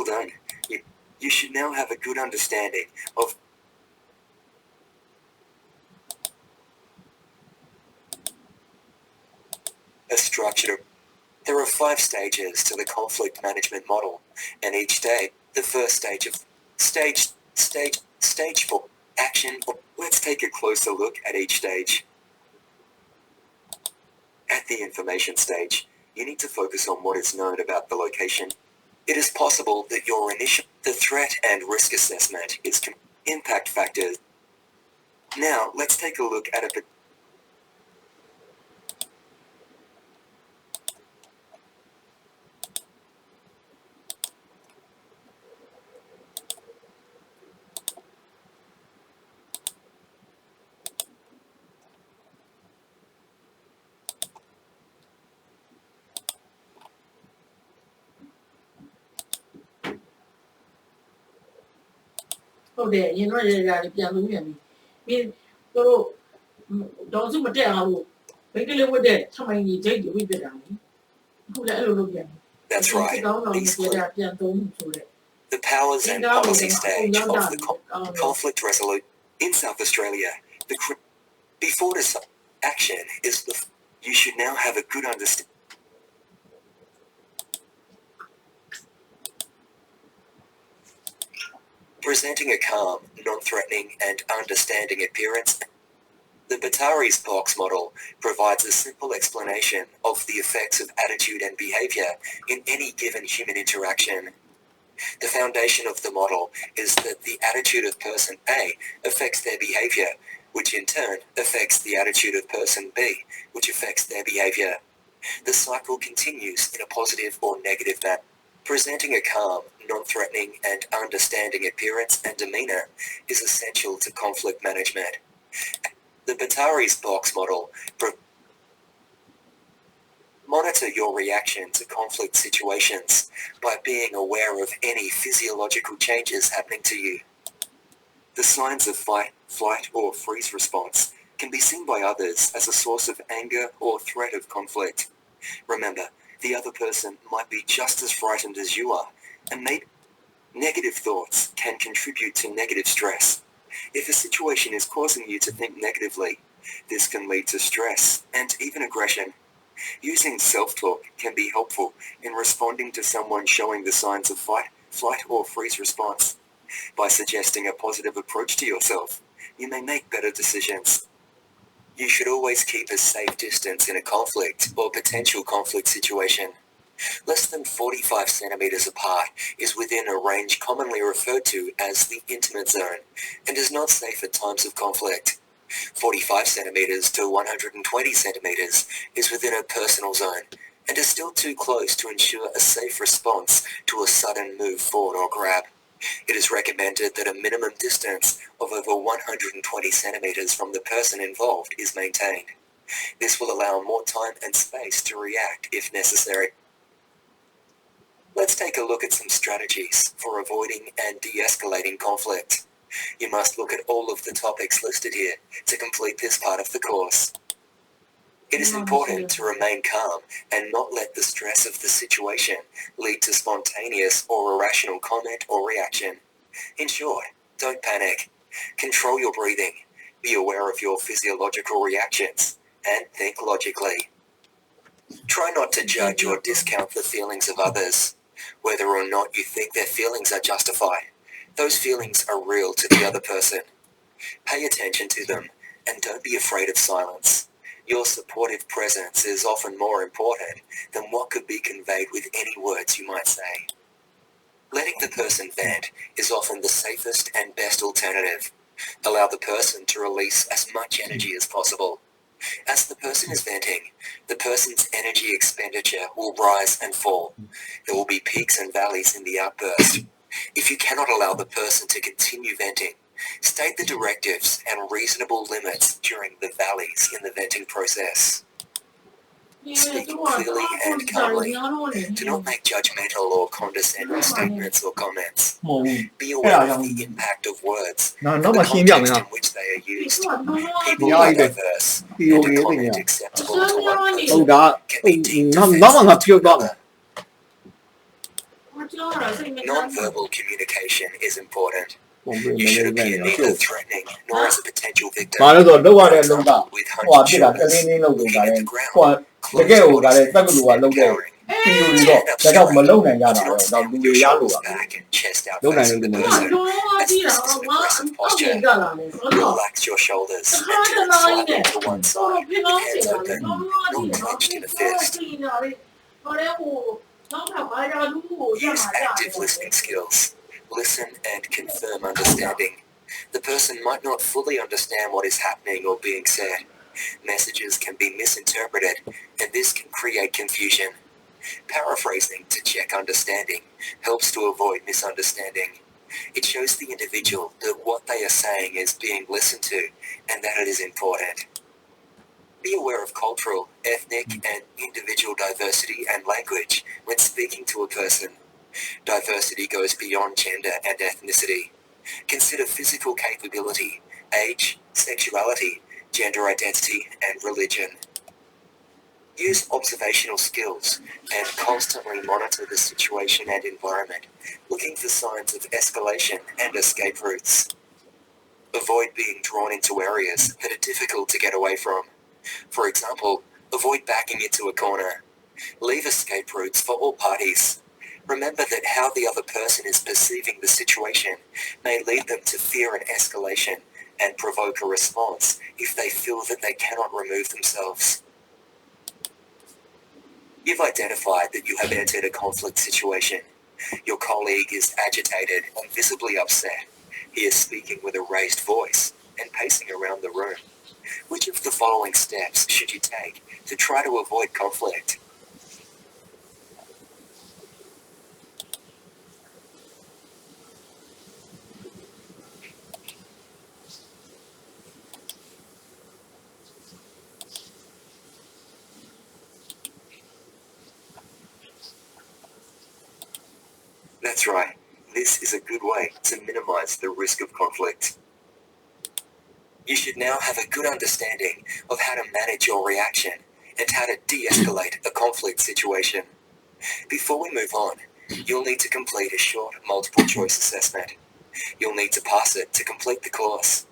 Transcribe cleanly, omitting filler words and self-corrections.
Well done. You should now have a good understanding of a structure. There are 5 stages to the conflict management model, and each stage, the first stage of stage 4, action. Let's take a closer look at each stage. At the information stage, you need to focus on what is known about the location. It is possible that the threat and risk assessment is impact factors. Now, let's take a look at a Okay, you know, don't That's right. The powers and policy stage of the conflict resolution in South Australia. Before this action is you should now have a good understanding. Presenting a calm, non-threatening and understanding appearance. The Batari's box model provides a simple explanation of the effects of attitude and behavior in any given human interaction. The foundation of the model is that the attitude of person A affects their behavior, which in turn affects the attitude of person B, which affects their behavior. The cycle continues in a positive or negative manner. Presenting a calm, non-threatening and understanding appearance and demeanor is essential to conflict management. The Batari's box model monitor your reaction to conflict situations by being aware of any physiological changes happening to you. The signs of fight, flight or freeze response can be seen by others as a source of anger or threat of conflict. Remember, the other person might be just as frightened as you are, and negative thoughts can contribute to negative stress. If a situation is causing you to think negatively, this can lead to stress and even aggression. Using self-talk can be helpful in responding to someone showing the signs of fight, flight or freeze response. By suggesting a positive approach to yourself, you may make better decisions. You should always keep a safe distance in a conflict or potential conflict situation. Less than 45 centimeters apart is within a range commonly referred to as the intimate zone and is not safe at times of conflict. 45 centimeters to 120 centimeters is within a personal zone and is still too close to ensure a safe response to a sudden move forward or grab. It is recommended that a minimum distance of over 120 centimeters from the person involved is maintained. This will allow more time and space to react if necessary. Let's take a look at some strategies for avoiding and de-escalating conflict. You must look at all of the topics listed here to complete this part of the course. It is important to remain calm and not let the stress of the situation lead to spontaneous or irrational comment or reaction. In short, don't panic. Control your breathing. Be aware of your physiological reactions and think logically. Try not to judge or discount the feelings of others, whether or not you think their feelings are justified. Those feelings are real to the other person. Pay attention to them and don't be afraid of silence. Your supportive presence is often more important than what could be conveyed with any words you might say. Letting the person vent is often the safest and best alternative. Allow the person to release as much energy as possible. As the person is venting, the person's energy expenditure will rise and fall. There will be peaks and valleys in the outburst. If you cannot allow the person to continue venting, state the directives and reasonable limits during the valleys in the venting process. Speak clearly and calmly. Do not make judgmental or condescending statements or comments. Be aware of the impact of words and the context in which they are used. People are diverse, and a comment acceptable to one person can be deemed offensive to another. Non-verbal communication is important. ပုံပြီး You နေ should နေ appear နေ neither threatening nor as a potential victim. ဘာလို့ဆိုတော့လောက်ရတဲ့လုံက With ဟို hunched ပြစ်တာတ shoulders, င်းတင်းလုံကုန်တာ looking လေ at the ground, ဟိုတကယ်ကိုကလည်းတက္ကသိုလ်ကလုံတဲ့ cowering. တီယိုတွေတော့ဒါကြောင့်မလုံနိုင်ကြတာတော့ဒါလူတွေရလို့ပါ Back and chest out လုံနိုင် facing လို့ the ဒီမှာ person. That's an aggressive posture. Relax your shoulders and turn slightly to one side, hands open, not clenched in a fist. Use active listening skills. Listen and confirm understanding. The person might not fully understand what is happening or being said. Messages can be misinterpreted, and this can create confusion. Paraphrasing to check understanding helps to avoid misunderstanding. It shows the individual that what they are saying is being listened to and that it is important. Be aware of cultural, ethnic, and individual diversity and language when speaking to a person. Diversity goes beyond gender and ethnicity. Consider physical capability, age, sexuality, gender identity, and religion. Use observational skills and constantly monitor the situation and environment, looking for signs of escalation and escape routes. Avoid being drawn into areas that are difficult to get away from. For example, avoid backing into a corner. Leave escape routes for all parties. Remember that how the other person is perceiving the situation may lead them to fear and escalation and provoke a response if they feel that they cannot remove themselves. You've identified that you have entered a conflict situation. Your colleague is agitated and visibly upset. He is speaking with a raised voice and pacing around the room. Which of the following steps should you take to try to avoid conflict? That's right. This is a good way to minimize the risk of conflict. You should now have a good understanding of how to manage your reaction and how to de-escalate a conflict situation. Before we move on, you'll need to complete a short multiple choice assessment. You'll need to pass it to complete the course.